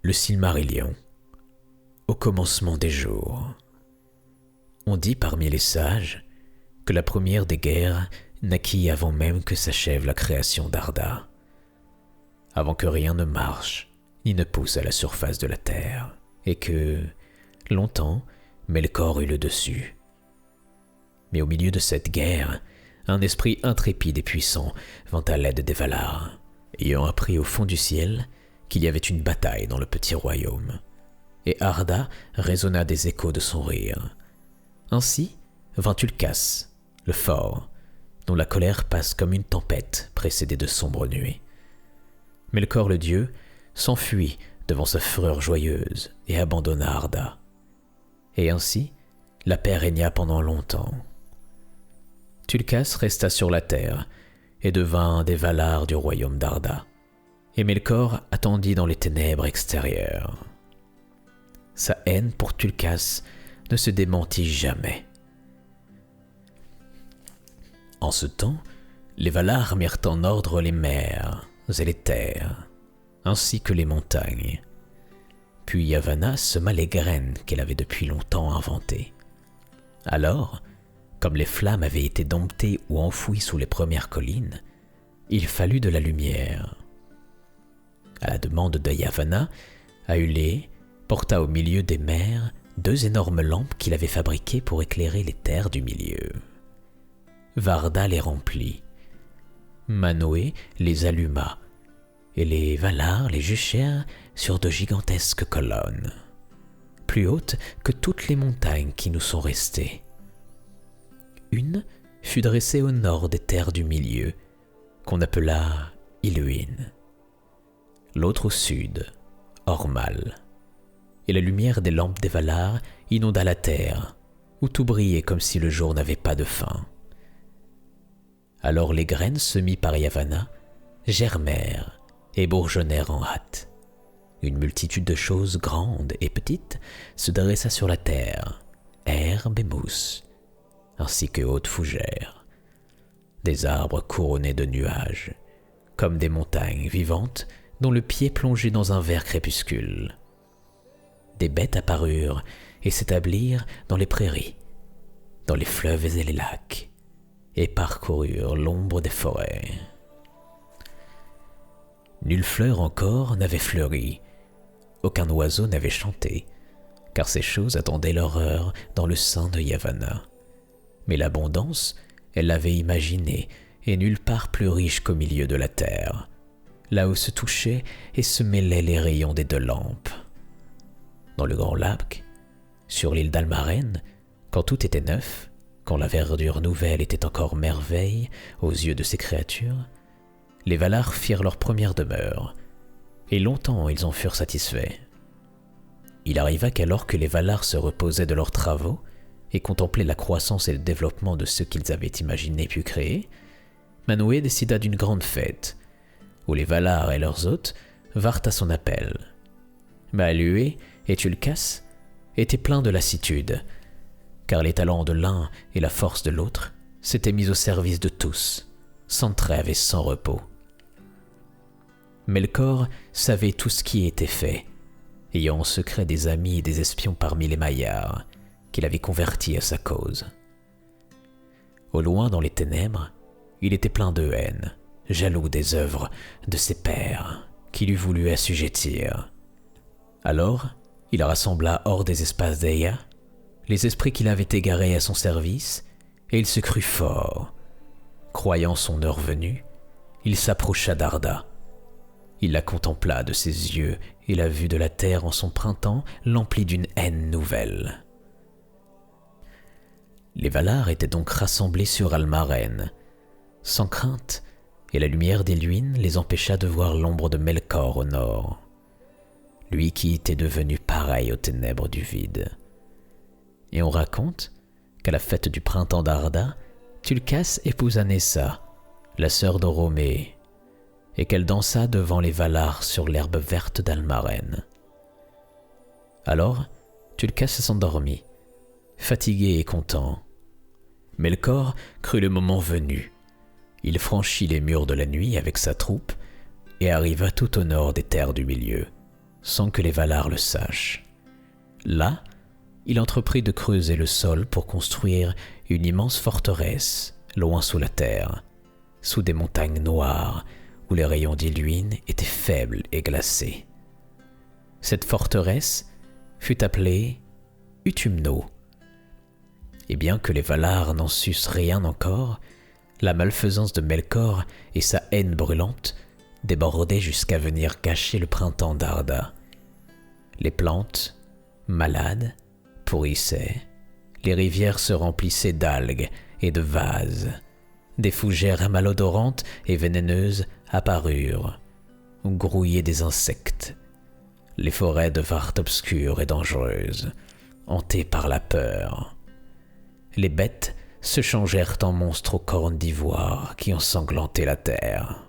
Le Silmarillion. Au commencement des jours. On dit parmi les sages que la première des guerres naquit avant même que s'achève la création d'Arda, avant que rien ne marche ni ne pousse à la surface de la terre, et que, longtemps, Melkor eut le dessus. Mais au milieu de cette guerre, un esprit intrépide et puissant vint à l'aide des Valar, ayant appris au fond du ciel qu'il y avait une bataille dans le petit royaume, et Arda résonna des échos de son rire. Ainsi vint Ulcas, le fort, dont la colère passe comme une tempête précédée de sombres nuées. Melkor le dieu s'enfuit devant sa fureur joyeuse et abandonna Arda. Et ainsi, la paix régna pendant longtemps. Tulkas resta sur la terre et devint un des Valar du royaume d'Arda, et Melkor attendit dans les ténèbres extérieures. Sa haine pour Tulkas ne se démentit jamais. En ce temps, les Valar mirent en ordre les mers et les terres, ainsi que les montagnes. Puis Yavanna sema les graines qu'elle avait depuis longtemps inventées. Alors, comme les flammes avaient été domptées ou enfouies sous les premières collines, il fallut de la lumière. À la demande de Yavanna, Aulë porta au milieu des mers 2 énormes lampes qu'il avait fabriquées pour éclairer les terres du milieu. Varda les remplit. Manwë les alluma, et les Valar les juchèrent sur de gigantesques colonnes, plus hautes que toutes les montagnes qui nous sont restées. Une fut dressée au nord des terres du milieu, qu'on appela Illuin. L'autre au sud, Ormal. Et la lumière des lampes des Valar inonda la terre, où tout brillait comme si le jour n'avait pas de fin. Alors les graines semées par Yavanna germèrent et bourgeonnèrent en hâte. Une multitude de choses grandes et petites se dressa sur la terre, herbe et mousse, ainsi que hautes fougères. Des arbres couronnés de nuages, comme des montagnes vivantes dont le pied plongeait dans un vert crépuscule. Des bêtes apparurent et s'établirent dans les prairies, dans les fleuves et les lacs, et parcoururent l'ombre des forêts. Nulle fleur encore n'avait fleuri, aucun oiseau n'avait chanté, car ces choses attendaient leur heure dans le sein de Yavanna. Mais l'abondance, elle l'avait imaginée, et nulle part plus riche qu'au milieu de la terre, là où se touchaient et se mêlaient les rayons des 2 lampes. Dans le grand lac, sur l'île d'Almaren, quand tout était neuf, quand la verdure nouvelle était encore merveille aux yeux de ces créatures, les Valar firent leur première demeure, et longtemps ils en furent satisfaits. Il arriva qu'alors que les Valar se reposaient de leurs travaux et contemplaient la croissance et le développement de ce qu'ils avaient imaginé puis créé, Manwë décida d'une grande fête, où les Valar et leurs hôtes vinrent à son appel. Maluë et Tulkas étaient pleins de lassitude, car les talents de l'un et la force de l'autre s'étaient mis au service de tous, sans trêve et sans repos. Melkor savait tout ce qui était fait, ayant en secret des amis et des espions parmi les Maillards, qu'il avait convertis à sa cause. Au loin dans les ténèbres, il était plein de haine, jaloux des œuvres de ses pairs, qu'il eût voulu assujettir. Alors, il rassembla hors des espaces d'Eia les esprits qu'il avait égarés à son service, et il se crut fort. Croyant son heure venue, il s'approcha d'Arda. Il la contempla de ses yeux, et la vue de la terre en son printemps l'emplit d'une haine nouvelle. Les Valar étaient donc rassemblés sur Almaren, sans crainte, et la lumière d'Illuin les empêcha de voir l'ombre de Melkor au nord, lui qui était devenu pareil aux ténèbres du vide. Et on raconte qu'à la fête du printemps d'Arda, Tulkas épousa Nessa, la sœur d'Oromé, et qu'elle dansa devant les Valar sur l'herbe verte d'Almaren. Alors, Tulkas s'endormit, fatigué et content. Melkor crut le moment venu. Il franchit les murs de la nuit avec sa troupe et arriva tout au nord des terres du milieu, sans que les Valar le sachent. Là, il entreprit de creuser le sol pour construire une immense forteresse, loin sous la terre, sous des montagnes noires où les rayons d'Illuin étaient faibles et glacés. Cette forteresse fut appelée Utumno. Et bien que les Valar n'en sussent rien encore, la malfaisance de Melkor et sa haine brûlante débordaient jusqu'à venir gâcher le printemps d'Arda. Les plantes, malades, pourrissaient, les rivières se remplissaient d'algues et de vases, des fougères malodorantes et vénéneuses apparurent, ou grouillaient des insectes. Les forêts devinrent obscures et dangereuses, hantées par la peur. Les bêtes se changèrent en monstres aux cornes d'ivoire qui ensanglantaient la terre.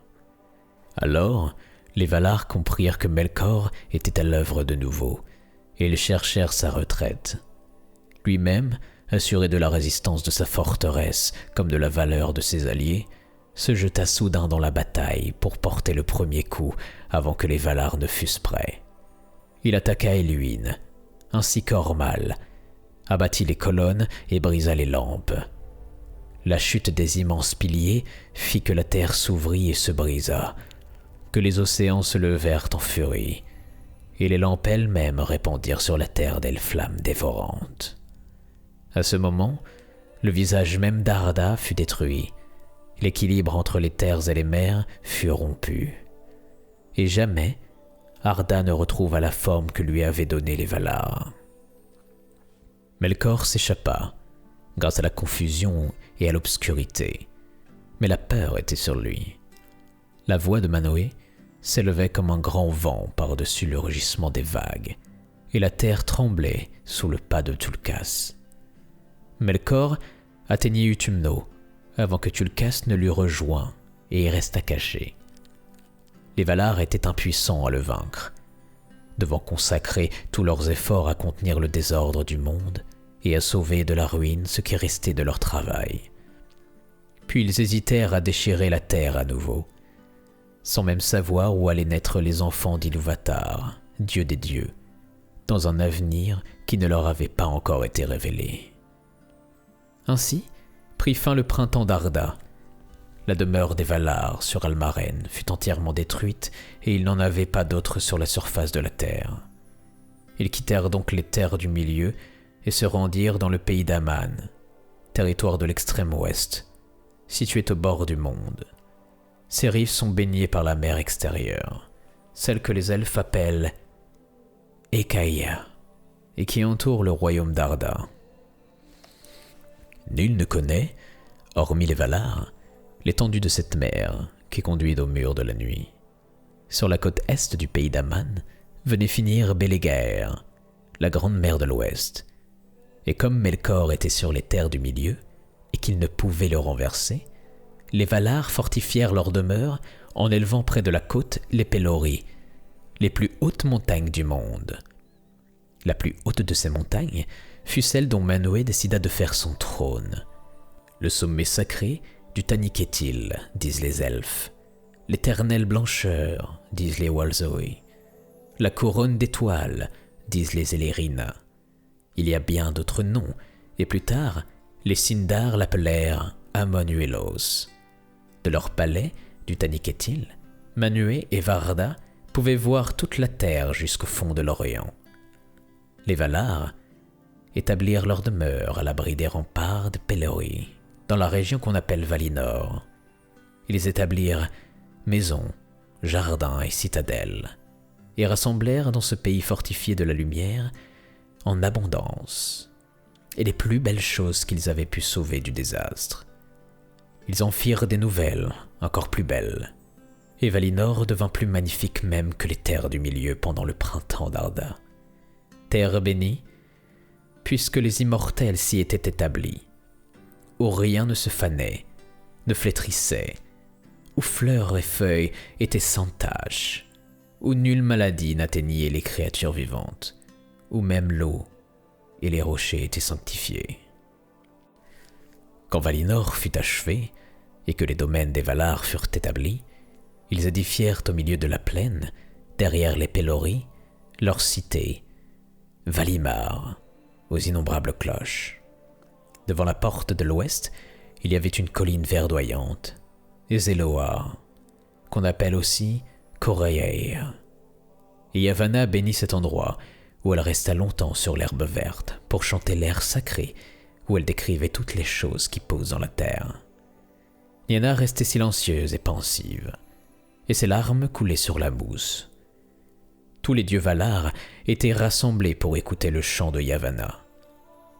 Alors, les Valar comprirent que Melkor était à l'œuvre de nouveau, et ils cherchèrent sa retraite. Lui-même, assuré de la résistance de sa forteresse comme de la valeur de ses alliés, se jeta soudain dans la bataille pour porter le premier coup avant que les Valar ne fussent prêts. Il attaqua Elluin, ainsi qu'Ormal, abattit les colonnes et brisa les lampes. La chute des immenses piliers fit que la terre s'ouvrit et se brisa, que les océans se levèrent en furie, et les lampes elles-mêmes répandirent sur la terre des flammes dévorantes. À ce moment, le visage même d'Arda fut détruit, l'équilibre entre les terres et les mers fut rompu, et jamais Arda ne retrouva la forme que lui avaient donnée les Valar. Melkor s'échappa, grâce à la confusion et à l'obscurité, mais la peur était sur lui. La voix de Manwë s'élevait comme un grand vent par-dessus le rugissement des vagues, et la terre tremblait sous le pas de Tulkas. Melkor atteignit Utumno avant que Tulkas ne l'eût rejoint et y resta caché. Les Valar étaient impuissants à le vaincre, devant consacrer tous leurs efforts à contenir le désordre du monde et à sauver de la ruine ce qui restait de leur travail. Puis ils hésitèrent à déchirer la terre à nouveau, sans même savoir où allaient naître les enfants d'Ilúvatar, dieu des dieux, dans un avenir qui ne leur avait pas encore été révélé. Ainsi prit fin le printemps d'Arda. La demeure des Valar sur Almaren fut entièrement détruite et il n'en avait pas d'autre sur la surface de la terre. Ils quittèrent donc les terres du milieu et se rendirent dans le pays d'Aman, territoire de l'extrême ouest, situé au bord du monde. Ses rives sont baignées par la mer extérieure, celle que les elfes appellent Ekaia, et qui entoure le royaume d'Arda. Nul ne connaît, hormis les Valar, l'étendue de cette mer qui conduit au mur de la nuit. Sur la côte est du pays d'Aman venait finir Bélégaër, la grande mer de l'ouest. Et comme Melkor était sur les terres du milieu et qu'il ne pouvait le renverser, les Valar fortifièrent leur demeure en élevant près de la côte les Pelori, les plus hautes montagnes du monde. La plus haute de ces montagnes fut celle dont Manwë décida de faire son trône. Le sommet sacré du Taniquetil, disent les elfes, l'éternelle blancheur, disent les Walzoe, la couronne d'étoiles, disent les Elérina. Il y a bien d'autres noms, et plus tard, les Sindar l'appelèrent Amonuelos. De leur palais, du Taniquetil, Manwë et Varda pouvaient voir toute la terre jusqu'au fond de l'Orient. Les Valar établirent leur demeure à l'abri des remparts de Pelori, dans la région qu'on appelle Valinor. Ils établirent maisons, jardins et citadelles, et rassemblèrent dans ce pays fortifié de la lumière en abondance, et les plus belles choses qu'ils avaient pu sauver du désastre. Ils en firent des nouvelles, encore plus belles, et Valinor devint plus magnifique même que les terres du milieu pendant le printemps d'Arda. Terre bénie, puisque les immortels s'y étaient établis, où rien ne se fanait, ne flétrissait, où fleurs et feuilles étaient sans tache, où nulle maladie n'atteignait les créatures vivantes, où même l'eau et les rochers étaient sanctifiés. Quand Valinor fut achevé et que les domaines des Valar furent établis, ils édifièrent au milieu de la plaine, derrière les Pelori, leur cité, Valimar, aux innombrables cloches. Devant la porte de l'ouest, il y avait une colline verdoyante, Ezeloa, qu'on appelle aussi Koreir. Et Yavanna bénit cet endroit où elle resta longtemps sur l'herbe verte pour chanter l'air sacré où elle décrivait toutes les choses qui posent dans la terre. Nienna restait silencieuse et pensive, et ses larmes coulaient sur la mousse. Tous les dieux Valar étaient rassemblés pour écouter le chant de Yavanna.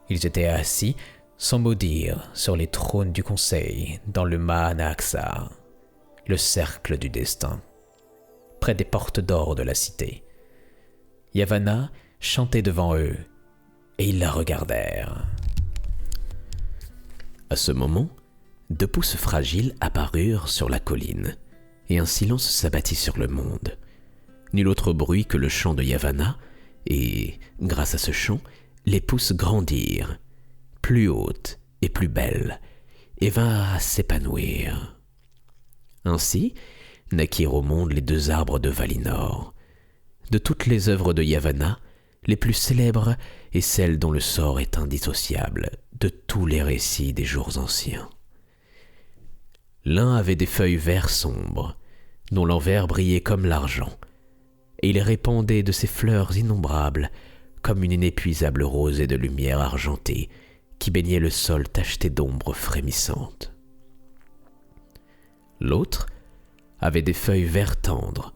Ils étaient assis, sans mot dire, sur les trônes du conseil, dans le Mahanaxar, le cercle du destin, près des portes d'or de la cité. Yavanna chantait devant eux, et ils la regardèrent. À ce moment, 2 pousses fragiles apparurent sur la colline, et un silence s'abattit sur le monde. Nul autre bruit que le chant de Yavanna, et, grâce à ce chant, les pousses grandirent, plus hautes et plus belles, et vinrent à s'épanouir. Ainsi naquirent au monde les 2 arbres de Valinor. De toutes les œuvres de Yavanna, les plus célèbres et celles dont le sort est indissociable de tous les récits des jours anciens. L'un avait des feuilles vert sombre, dont l'envers brillait comme l'argent, et il répandait de ses fleurs innombrables comme une inépuisable rosée de lumière argentée qui baignait le sol tacheté d'ombres frémissantes. L'autre avait des feuilles vert tendre,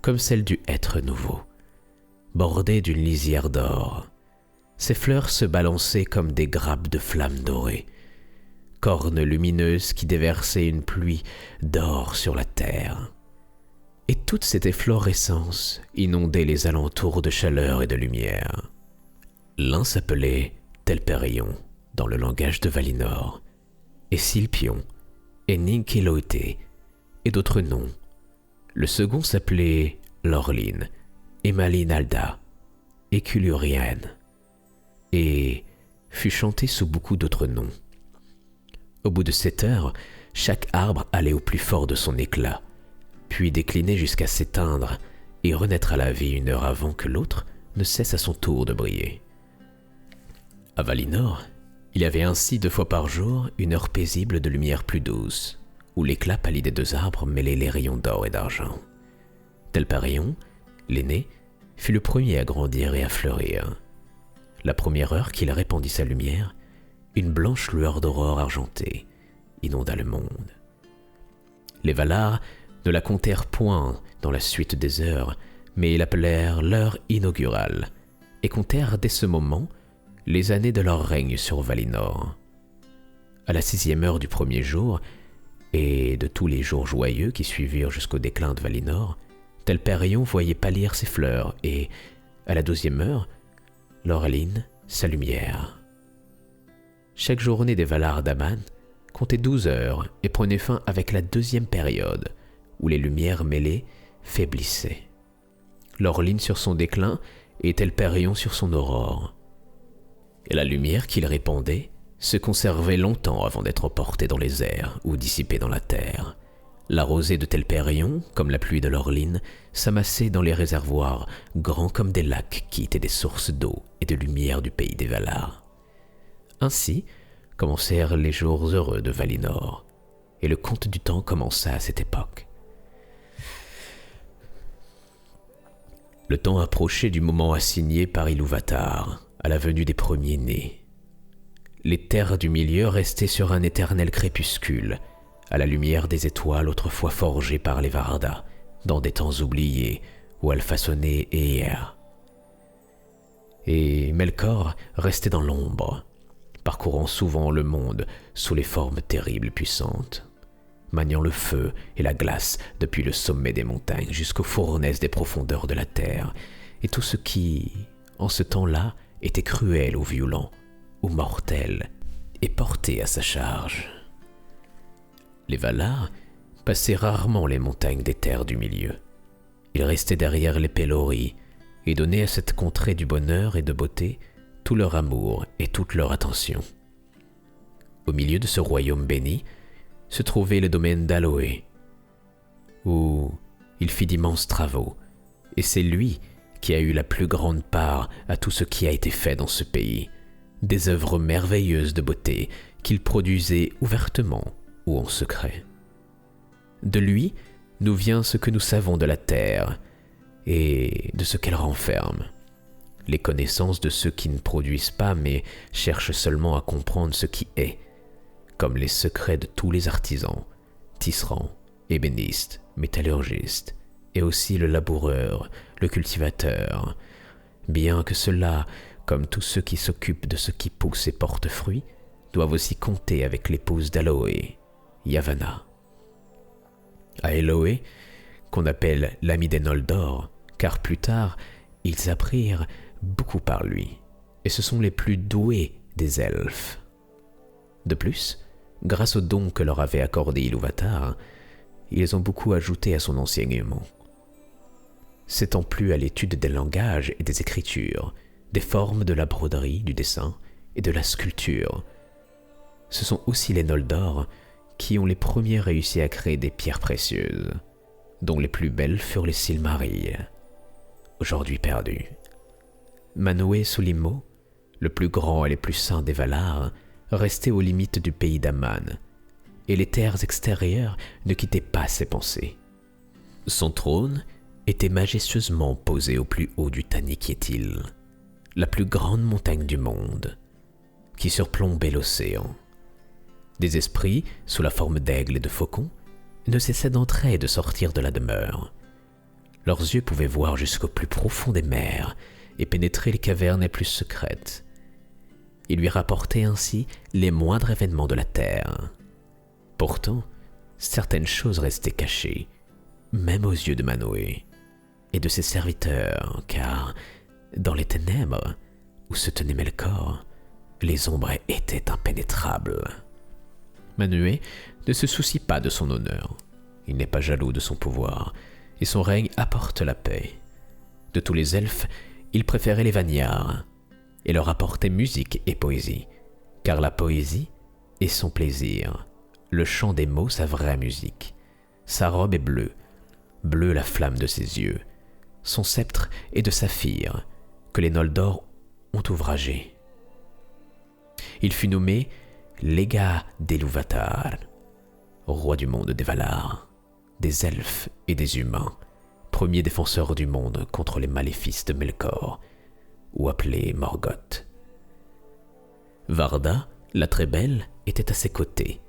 comme celles du hêtre nouveau, bordées d'une lisière d'or. Ses fleurs se balançaient comme des grappes de flammes dorées, cornes lumineuses qui déversaient une pluie d'or sur la terre. Et toute cette efflorescence inondait les alentours de chaleur et de lumière. L'un s'appelait Telperion, dans le langage de Valinor, et Silpion, et Ninkelote, et d'autres noms. Le second s'appelait Lorlin, et Malinalda, et Culurian, et fut chanté sous beaucoup d'autres noms. Au bout de 7 heures, chaque arbre allait au plus fort de son éclat, puis déclinait jusqu'à s'éteindre et renaître à la vie 1 heure avant que l'autre ne cesse à son tour de briller. À Valinor, il y avait ainsi 2 fois par jour une heure paisible de lumière plus douce, où l'éclat pâli des 2 arbres mêlait les rayons d'or et d'argent. Telperion, l'aîné, fut le premier à grandir et à fleurir. La première heure qu'il répandit sa lumière, une blanche lueur d'aurore argentée inonda le monde. Les Valar ne la comptèrent point dans la suite des heures, mais l'appelèrent l'heure inaugurale, et comptèrent dès ce moment les années de leur règne sur Valinor. À la 6e heure du premier jour, et de tous les jours joyeux qui suivirent jusqu'au déclin de Valinor, Telperion voyait pâlir ses fleurs, et, à la 12e heure, Lorelin, sa lumière. Chaque journée des Valar d'Aman comptait 12 heures et prenait fin avec la 2e période, où les lumières mêlées faiblissaient. Lorelin sur son déclin et Telperion sur son aurore. Et la lumière qu'il répandait se conservait longtemps avant d'être emportée dans les airs ou dissipée dans la terre. La rosée de Telperion, comme la pluie de Lorelin, s'amassait dans les réservoirs grands comme des lacs qui étaient des sources d'eau et de lumière du pays des Valar. Ainsi commencèrent les jours heureux de Valinor, et le conte du temps commença à cette époque. Le temps approchait du moment assigné par Ilúvatar à la venue des premiers-nés. Les terres du milieu restaient sur un éternel crépuscule, à la lumière des étoiles autrefois forgées par les Varda, dans des temps oubliés où elles façonnaient Eir. Et Melkor restait dans l'ombre, parcourant souvent le monde sous les formes terribles puissantes, maniant le feu et la glace depuis le sommet des montagnes jusqu'aux fournaises des profondeurs de la terre, et tout ce qui, en ce temps-là, était cruel ou violent, ou mortel, et porté à sa charge. Les Valar passaient rarement les montagnes des terres du milieu. Ils restaient derrière les Pelori, et donnaient à cette contrée du bonheur et de beauté tout leur amour et toute leur attention. Au milieu de ce royaume béni se trouvait le domaine d'Aloé, où il fit d'immenses travaux, et c'est lui qui a eu la plus grande part à tout ce qui a été fait dans ce pays, des œuvres merveilleuses de beauté qu'il produisait ouvertement ou en secret. De lui nous vient ce que nous savons de la terre et de ce qu'elle renferme, les connaissances de ceux qui ne produisent pas mais cherchent seulement à comprendre ce qui est, comme les secrets de tous les artisans, tisserands, ébénistes, métallurgistes, et aussi le laboureur, le cultivateur, bien que ceux-là, comme tous ceux qui s'occupent de ce qui pousse et porte fruit, doivent aussi compter avec l'épouse d'Aloé, Yavanna. Aéloé, qu'on appelle l'ami des Noldor, car plus tard, ils apprirent beaucoup par lui, et ce sont les plus doués des elfes. De plus, grâce aux dons que leur avait accordé Ilúvatar, ils ont beaucoup ajouté à son enseignement. S'étant plus à l'étude des langages et des écritures, des formes de la broderie, du dessin et de la sculpture, ce sont aussi les Noldor qui ont les premiers réussi à créer des pierres précieuses, dont les plus belles furent les Silmarils, aujourd'hui perdus. Manwë Sulimo, le plus grand et le plus saint des Valar, restait aux limites du pays d'Aman, et les terres extérieures ne quittaient pas ses pensées. Son trône était majestueusement posé au plus haut du Tanikiethil, la plus grande montagne du monde, qui surplombait l'océan. Des esprits, sous la forme d'aigles et de faucons, ne cessaient d'entrer et de sortir de la demeure. Leurs yeux pouvaient voir jusqu'au plus profond des mers et pénétrer les cavernes les plus secrètes. Ils lui rapportaient ainsi les moindres événements de la terre. Pourtant, certaines choses restaient cachées, même aux yeux de Manwë et de ses serviteurs, car, dans les ténèbres où se tenait Melkor, les ombres étaient impénétrables. Manwë ne se soucie pas de son honneur. Il n'est pas jaloux de son pouvoir, et son règne apporte la paix. De tous les elfes, il préférait les Vanyar, et leur apportait musique et poésie, car la poésie est son plaisir, le chant des mots sa vraie musique. Sa robe est bleue, bleue la flamme de ses yeux. Son sceptre est de saphir, que les Noldor ont ouvragé. Il fut nommé légat d'Ilúvatar, roi du monde des Valar, des elfes et des humains, premier défenseur du monde contre les maléfices de Melkor, ou appelé Morgoth. Varda, la très belle, était à ses côtés,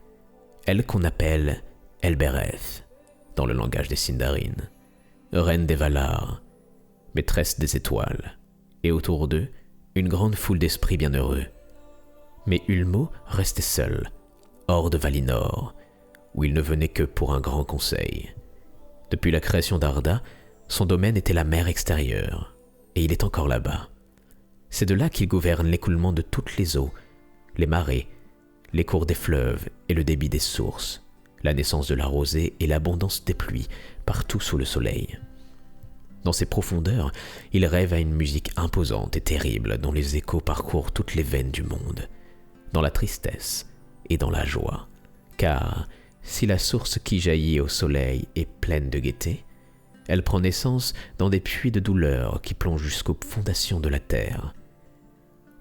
elle qu'on appelle Elbereth, dans le langage des Sindarin, reine des Valar, maîtresse des étoiles, et autour d'eux, une grande foule d'esprits bienheureux. Mais Ulmo restait seul, hors de Valinor, où il ne venait que pour un grand conseil. Depuis la création d'Arda, son domaine était la mer extérieure, et il est encore là-bas. C'est de là qu'il gouverne l'écoulement de toutes les eaux, les marées, les cours des fleuves et le débit des sources, la naissance de la rosée et l'abondance des pluies partout sous le soleil. Dans ses profondeurs, il rêve à une musique imposante et terrible dont les échos parcourent toutes les veines du monde, dans la tristesse et dans la joie, car si la source qui jaillit au soleil est pleine de gaieté, elle prend naissance dans des puits de douleur qui plongent jusqu'aux fondations de la terre.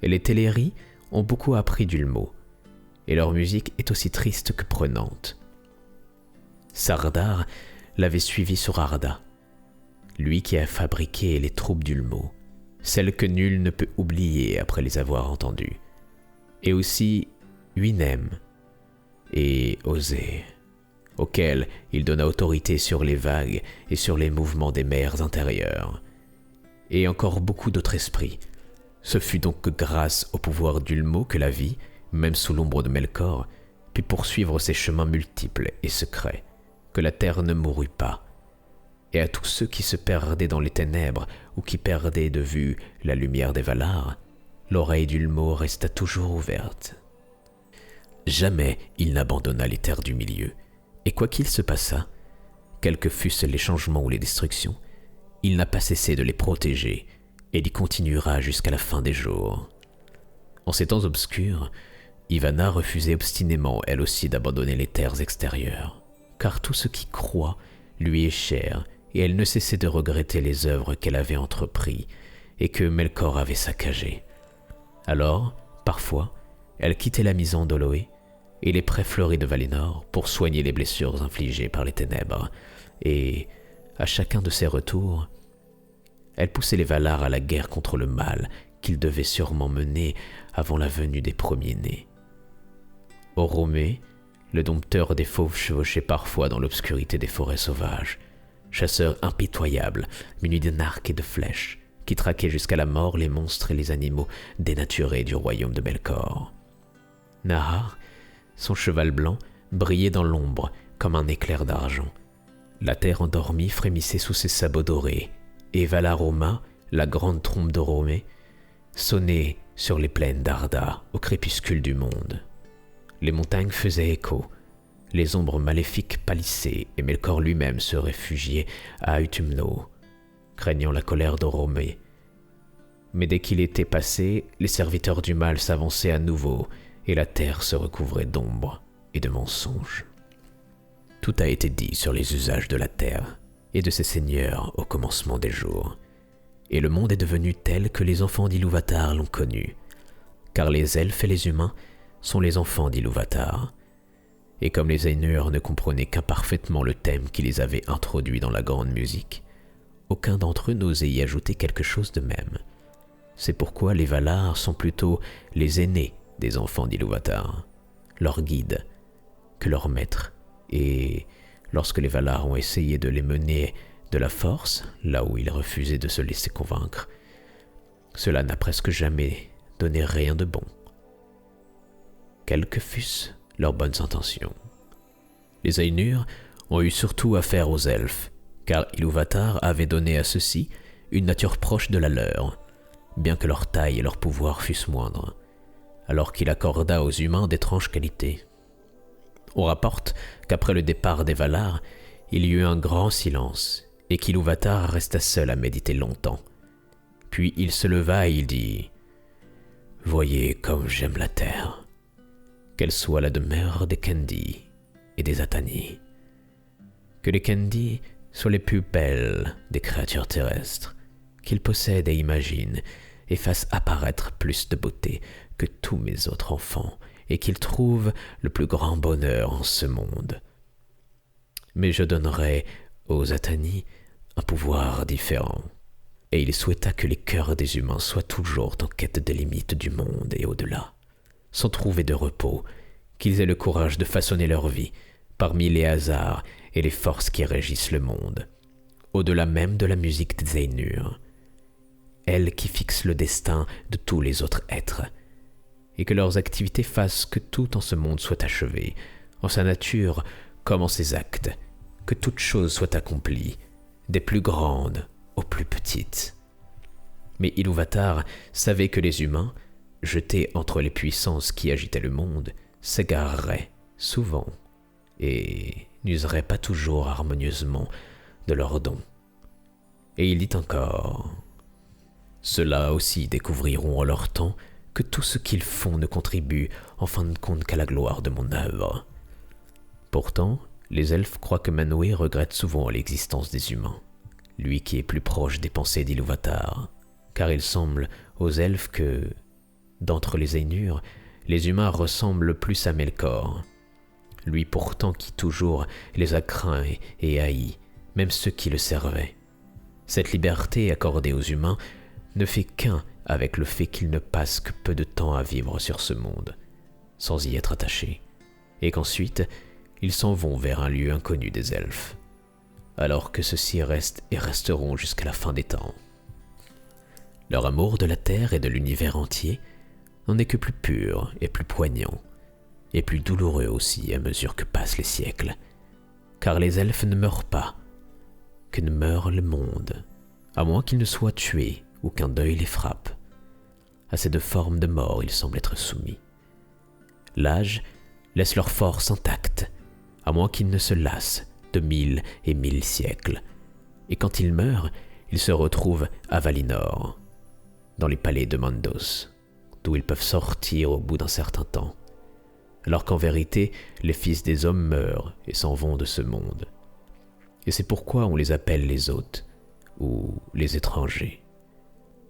Et les Teleri ont beaucoup appris d'Ulmo, et leur musique est aussi triste que prenante. Sardar l'avait suivi sur Arda, lui qui a fabriqué les troupes d'Ulmo, celles que nul ne peut oublier après les avoir entendues, et aussi Uinem et Osée, auquel il donna autorité sur les vagues et sur les mouvements des mers intérieures, et encore beaucoup d'autres esprits. Ce fut donc grâce au pouvoir d'Ulmo que la vie, même sous l'ombre de Melkor, put poursuivre ses chemins multiples et secrets, que la terre ne mourut pas. Et à tous ceux qui se perdaient dans les ténèbres ou qui perdaient de vue la lumière des Valar, l'oreille d'Ulmo resta toujours ouverte. Jamais il n'abandonna les terres du milieu, et quoi qu'il se passât, quels que fussent les changements ou les destructions, il n'a pas cessé de les protéger et y continuera jusqu'à la fin des jours. En ces temps obscurs, Yavanna refusait obstinément elle aussi d'abandonner les terres extérieures, car tout ce qui croît lui est cher et elle ne cessait de regretter les œuvres qu'elle avait entreprises et que Melkor avait saccagées. Alors, parfois, elle quittait la maison d'Oloé et les prés fleuris de Valinor pour soigner les blessures infligées par les ténèbres, et, à chacun de ses retours, elle poussait les Valar à la guerre contre le mal qu'ils devaient sûrement mener avant la venue des premiers-nés. Oromé, le dompteur des fauves, chevauchait parfois dans l'obscurité des forêts sauvages, chasseur impitoyable, muni d'un arc et de flèches, qui traquait jusqu'à la mort les monstres et les animaux dénaturés du royaume de Melkor. Nahar, son cheval blanc, brillait dans l'ombre comme un éclair d'argent. La terre endormie frémissait sous ses sabots dorés, et Valaroma, la grande trompe d'Oromé, sonnait sur les plaines d'Arda au crépuscule du monde. Les montagnes faisaient écho, les ombres maléfiques pâlissaient et Melkor lui-même se réfugiait à Utumno, craignant la colère d'Oromé. Mais dès qu'il était passé, les serviteurs du mal s'avançaient à nouveau et la terre se recouvrait d'ombre et de mensonges. Tout a été dit sur les usages de la terre et de ses seigneurs au commencement des jours, et le monde est devenu tel que les enfants d'Ilúvatar l'ont connu, car les elfes et les humains sont les enfants d'Ilúvatar. Et comme les Ainur ne comprenaient qu'imparfaitement le thème qui les avait introduits dans la grande musique, aucun d'entre eux n'osait y ajouter quelque chose de même. C'est pourquoi les Valar sont plutôt les aînés des enfants d'Ilúvatar, leurs guides, que leurs maîtres, et lorsque les Valar ont essayé de les mener de la force, là où ils refusaient de se laisser convaincre, cela n'a presque jamais donné rien de bon. Quelles que fussent leurs bonnes intentions. Les Ainur ont eu surtout affaire aux elfes, car Ilúvatar avait donné à ceux-ci une nature proche de la leur, bien que leur taille et leur pouvoir fussent moindres, alors qu'il accorda aux humains d'étranges qualités. On rapporte qu'après le départ des Valar, il y eut un grand silence, et qu'Ilúvatar resta seul à méditer longtemps. Puis il se leva et il dit « Voyez comme j'aime la terre, qu'elle soit la demeure des Kendi et des Atani. Que les Kendi soient les plus belles des créatures terrestres, qu'ils possèdent et imaginent, et fassent apparaître plus de beauté que tous mes autres enfants, et qu'ils trouvent le plus grand bonheur en ce monde. Mais je donnerai aux Atani un pouvoir différent. » Et il souhaita que les cœurs des humains soient toujours en quête des limites du monde et au-delà, sans trouver de repos, qu'ils aient le courage de façonner leur vie parmi les hasards et les forces qui régissent le monde, au-delà même de la musique des Ainur, elle qui fixe le destin de tous les autres êtres, et que leurs activités fassent que tout en ce monde soit achevé, en sa nature comme en ses actes, que toute chose soit accomplie, des plus grandes aux plus petites. Mais Ilúvatar savait que les humains, jetés entre les puissances qui agitaient le monde, s'égareraient souvent et n'useraient pas toujours harmonieusement de leurs dons. Et il dit encore « Ceux-là aussi découvriront en leur temps que tout ce qu'ils font ne contribue en fin de compte qu'à la gloire de mon œuvre. » Pourtant, les elfes croient que Manwë regrette souvent l'existence des humains, lui qui est plus proche des pensées d'Ilúvatar, car il semble aux elfes que, d'entre les Ainur, les humains ressemblent le plus à Melkor, lui pourtant qui toujours les a craints et haïs, même ceux qui le servaient. Cette liberté accordée aux humains ne fait qu'un avec le fait qu'ils ne passent que peu de temps à vivre sur ce monde, sans y être attachés, et qu'ensuite ils s'en vont vers un lieu inconnu des elfes, alors que ceux-ci restent et resteront jusqu'à la fin des temps. Leur amour de la terre et de l'univers entier n'en est que plus pur et plus poignant, et plus douloureux aussi à mesure que passent les siècles, car les elfes ne meurent pas, que ne meurt le monde, à moins qu'ils ne soient tués ou qu'un deuil les frappe. À ces deux formes de mort ils semblent être soumis. L'âge laisse leur force intacte, à moins qu'ils ne se lassent de 1000 et 1000 siècles, et quand ils meurent, ils se retrouvent à Valinor, dans les palais de Mandos, d'où ils peuvent sortir au bout d'un certain temps, alors qu'en vérité, les fils des hommes meurent et s'en vont de ce monde. et c'est pourquoi on les appelle les hôtes ou les étrangers.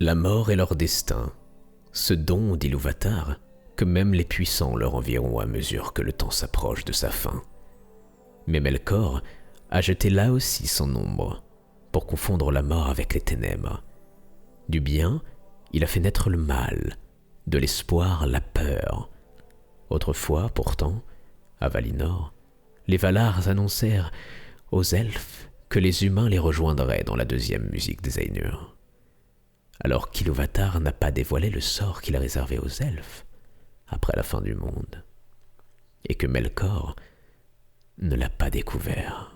La mort est leur destin, ce don d'Ilúvatar que même les puissants leur envieront à mesure que le temps s'approche de sa fin. Mais Melkor a jeté là aussi son ombre pour confondre la mort avec les ténèbres. Du bien, il a fait naître le mal, de l'espoir la peur. Autrefois, pourtant, à Valinor, les Valars annoncèrent aux elfes que les humains les rejoindraient dans la deuxième musique des Ainur. Alors qu'Ilúvatar n'a pas dévoilé le sort qu'il a réservé aux elfes après la fin du monde, et que Melkor ne l'a pas découvert.